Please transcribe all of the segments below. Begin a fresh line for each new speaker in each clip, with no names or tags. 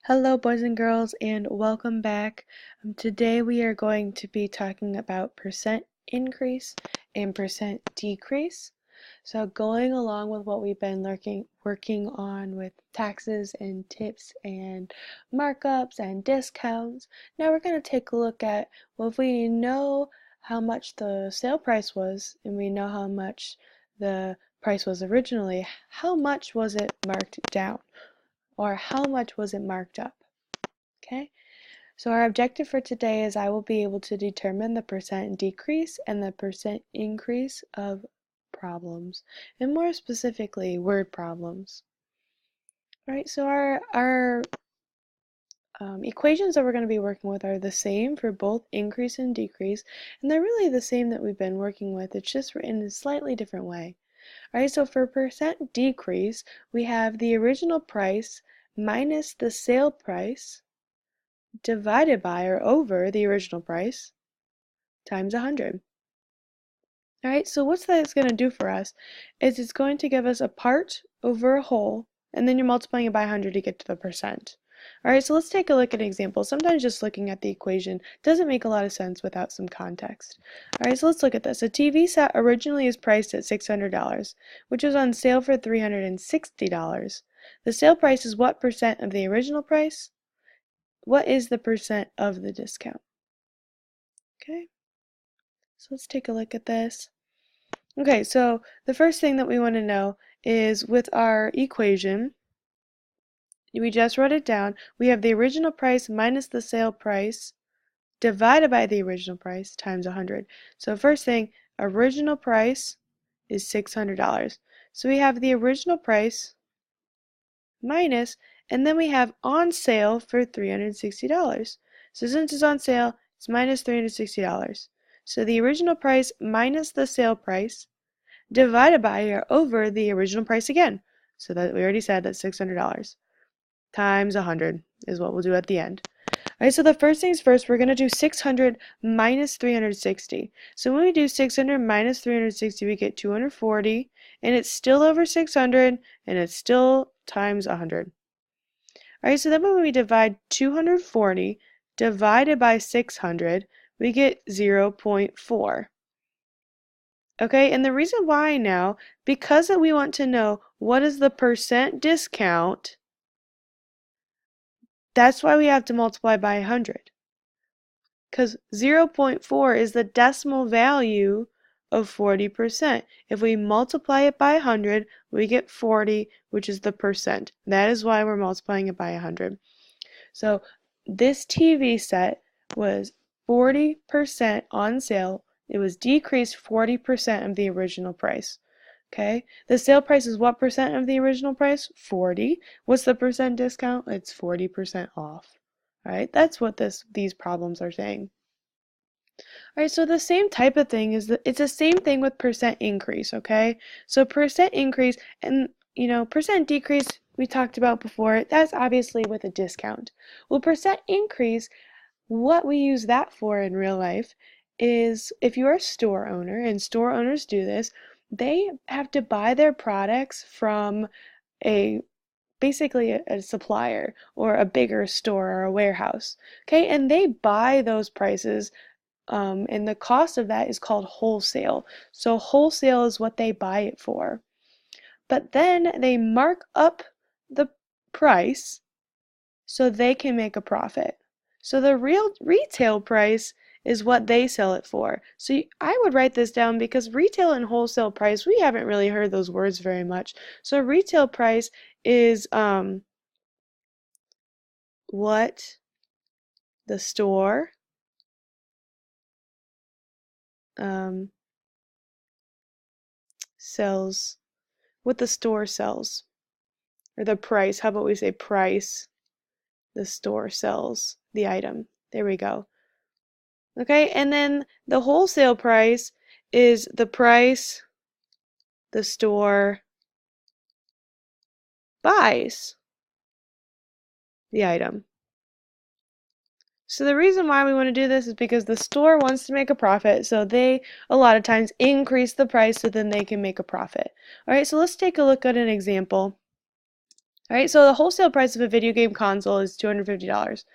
Hello, boys and girls, and welcome back. Today we are going to be talking about percent increase and percent decrease. So going along with what we've been working on with taxes and tips and markups and discounts, now we're going to take a look at, well, if we know how much the sale price was and we know how much the price was originally, how much was it marked down? Or how much was it marked up? Okay, so our objective for today is I will be able to determine the percent decrease and the percent increase of problems, and more specifically, word problems. All right, so our equations that we're going to be working with are the same for both increase and decrease, and they're really the same that we've been working with. It's just written in a slightly different way. All right, so for percent decrease, we have the original price minus the sale price divided by or over the original price times 100. All right, so what's that's going to do for us is it's going to give us a part over a whole, and then you're multiplying it by 100 to get to the percent. All right, so let's take a look at an example. Sometimes just looking at the equation doesn't make a lot of sense without some context. All right, so let's look at this. A TV set originally is priced at $600, which was on sale for $360. The sale price is what percent of the original price? What is the percent of the discount? Okay, so let's take a look at this. Okay, so the first thing that we want to know is with our equation, we just wrote it down. We have the original price minus the sale price divided by the original price times 100. So first thing, original price is $600. So we have the original price minus, and then we have on sale for $360. So since it's on sale, it's minus $360. So the original price minus the sale price divided by or over the original price again. So that we already said that's $600 times 100 is what we'll do at the end. All right, so the first things first, we're going to do 600 minus 360. So when we do 600 minus 360, we get 240, and it's still over 600, and it's still times 100. All right, so then when we divide 240 divided by 600, we get 0.4. Okay, and the reason why now, because that we want to know what is the percent discount, that's why we have to multiply by 100. Because 0.4 is the decimal value of 40%. If we multiply it by 100, we get 40, which is the percent. That is why we're multiplying it by 100. So this TV set was 40% on sale. It was decreased 40% of the original price. Okay, the sale price is what percent of the original price? 40. What's the percent discount? It's 40% off. All right, that's what these problems are saying. All right, so the same type of thing it's the same thing with percent increase, okay? So percent increase and percent decrease we talked about before, that's obviously with a discount. Well, percent increase, what we use that for in real life is if you're a store owner, and store owners do this, they have to buy their products from basically a supplier or a bigger store or a warehouse. Okay, and they buy those prices, and the cost of that is called wholesale. So wholesale is what they buy it for. But then they mark up the price so they can make a profit. So the real retail price is what they sell it for. So I would write this down because retail and wholesale price, we haven't really heard those words very much. So retail price is what the store sells, what the store sells, or the price. How about we say price the store sells the item? There we go. Okay, and then the wholesale price is the price the store buys the item. So the reason why we want to do this is because the store wants to make a profit, so they a lot of times increase the price so then they can make a profit. All right, so let's take a look at an example. Alright, so the wholesale price of a video game console is $250.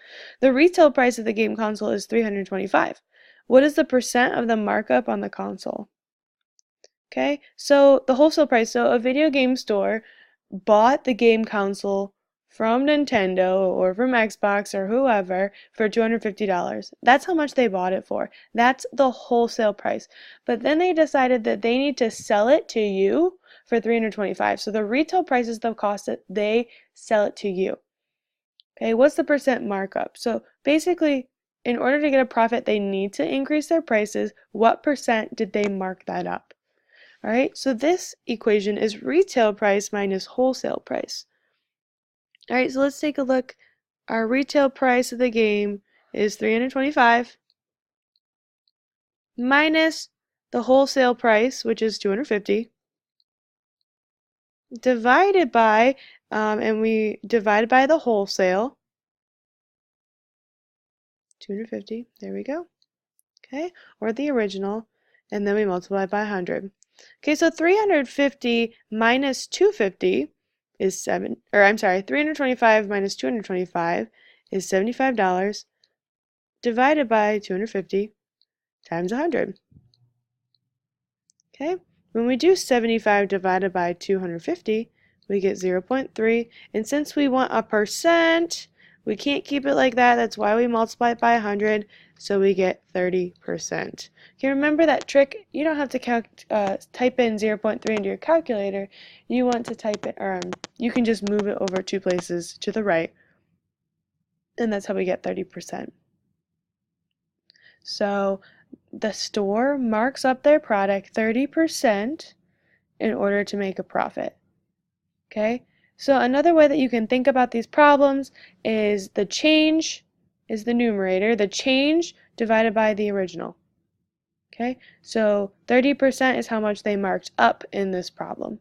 The retail price of the game console is $325. What is the percent of the markup on the console? Okay, so the wholesale price, so a video game store bought the game console from Nintendo or from Xbox or whoever for $250. That's how much they bought it for. That's the wholesale price. But then they decided that they need to sell it to you for $325. So the retail price is the cost that they sell it to you. Okay, what's the percent markup? So basically, in order to get a profit, they need to increase their prices. What percent did they mark that up? All right, so this equation is retail price minus wholesale price. All right, so let's take a look. Our retail price of the game is $325 minus the wholesale price, which is $250, divided by, and we divided by the wholesale, $250, there we go, okay, or the original, and then we multiply by 100. Okay, so 350 minus 250 is 325 minus 225 is $75 divided by 250 times 100. Okay, when we do 75 divided by 250, we get 0.3, and since we want a percent, we can't keep it like that. That's why we multiply it by 100, so we get 30%. Okay, remember that trick? You don't have to type in 0.3 into your calculator. You want to type it, or you can just move it over 2 places to the right, and that's how we get 30%. So the store marks up their product 30% in order to make a profit. Okay? So another way that you can think about these problems is the change is the numerator, the change divided by the original. Okay? So 30% is how much they marked up in this problem.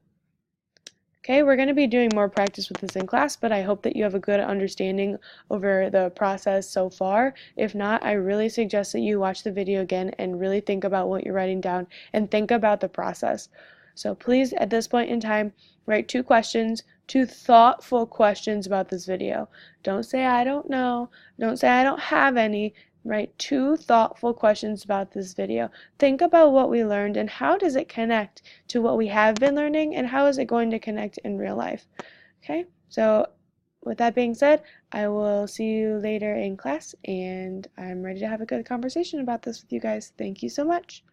Okay, we're going to be doing more practice with this in class, but I hope that you have a good understanding over the process so far. If not, I really suggest that you watch the video again and really think about what you're writing down and think about the process. So please, at this point in time, write 2 questions, 2 thoughtful questions about this video. Don't say I don't know. Don't say I don't have any. Write 2 thoughtful questions about this video. Think about what we learned and how does it connect to what we have been learning and how is it going to connect in real life. Okay, so with that being said, I will see you later in class and I'm ready to have a good conversation about this with you guys. Thank you so much.